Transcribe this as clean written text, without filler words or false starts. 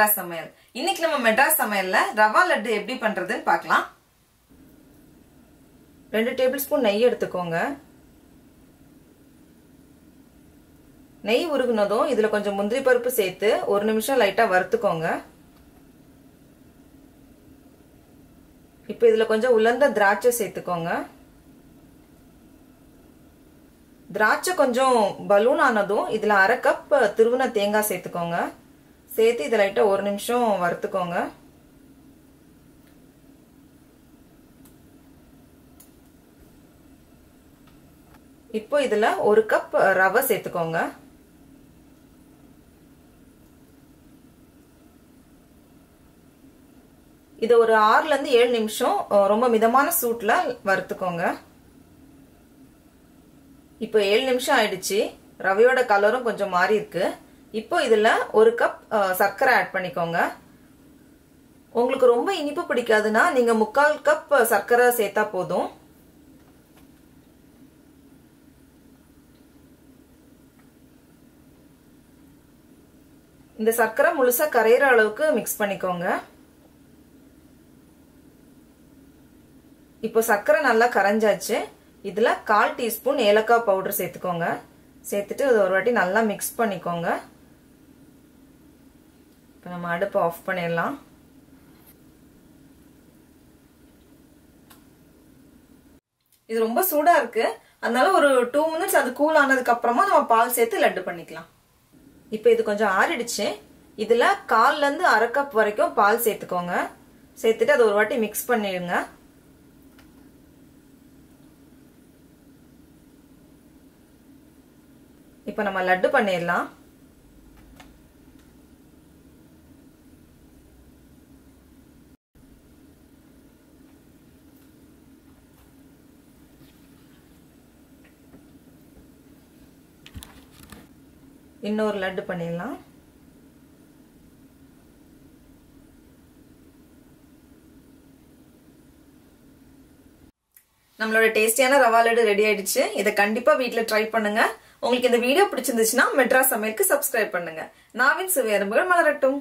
மெட்ராஸ் சமையல். இன்னைக்கு நம்ம மெட்ராஸ் சமையல்ல ரவா லட்டு எப்படி பண்றதுன்னு பார்க்கலாம். 2 டேபிள் ஸ்பூன் நெய் எடுத்துக்கோங்க. நெய் உருகுனதும் இதுல கொஞ்சம் முந்திரி பருப்பு சேர்த்து 1 நிமிஷம் லைட்டா வறுத்துக்கோங்க. இப்போ இதுல கொஞ்சம் உலர்ந்த திராட்சை சேர்த்துக்கோங்க. திராட்சை கொஞ்சம் பலூன் ஆனதும் இதுல 1/2 கப் துருவின தேங்காய் சேர்த்துக்கோங்க. சேர்த்து இதை லைட்டா 1 நிமிஷம் வறுத்துக்கோங்க. இப்போ இதுல 1 கப் ரவை சேர்த்துக்கோங்க. இது ஒரு 6ல இருந்து 7 நிமிஷம் ரொம்ப மிதமான சூட்ல வறுத்துக்கோங்க. இப்போ 7 நிமிஷம் ஆயிடுச்சு. ரவையோட கலரும் கொஞ்சம் மாறி இருக்கு. இப்போ இதுல 1 கப் சர்க்கரை ஆட் பண்ணிக்கோங்க. உங்களுக்கு ரொம்ப இனிப்பு பிடிக்காதுன்னா நீங்க 3/4 கப் சர்க்கரை சேர்த்தா போதும். இந்த சர்க்கரை முழுசா கரையிற அளவுக்கு மிக்ஸ் பண்ணிக்கோங்க. இப்போ சர்க்கரை நல்லா கரைஞ்சாச்சு. இதுல 1/4 டீஸ்பூன் ஏலக்காய் பவுடர் சேர்த்துக்கோங்க. சேர்த்துட்டு அது ஒரு வாட்டி நல்லா மிக்ஸ் பண்ணிக்கோங்க. இப்போ நம்ம அடுப்பை ஆஃப் பண்ணிடலாம். இது ரொம்ப சூடா இருக்கு. அதனால ஒரு 2 மினிட்ஸ் அது கூல் ஆனதுக்கு அப்புறமா நம்ம பால் சேர்த்து லட்டு பண்ணிக்கலாம். இப்போ இது கொஞ்சம் ஆறிடுச்சு. இதுல 1/4ல இருந்து 1/2 கப் வரைக்கும் பால் சேர்த்துக்கோங்க. சேர்த்துட்டு அது ஒரு வாட்டி மிக்ஸ் பண்ணிடுங்க. இப்போ நம்ம லட்டு பண்ணிடலாம். இன்னொரு லட்டு பண்ணிடலாம். நம்மளோட டேஸ்டியான ரவா லட்டு ரெடி ஆயிடுச்சு. இதை கண்டிப்பா வீட்ல ட்ரை பண்ணுங்க. உங்களுக்கு இந்த வீடியோ பிடிச்சிருந்துச்சுன்னா மெட்ராஸ் சமையலுக்கு சப்ஸ்கிரைப் பண்ணுங்க. நாவின் சுவையரும்புகள் மலரட்டும்.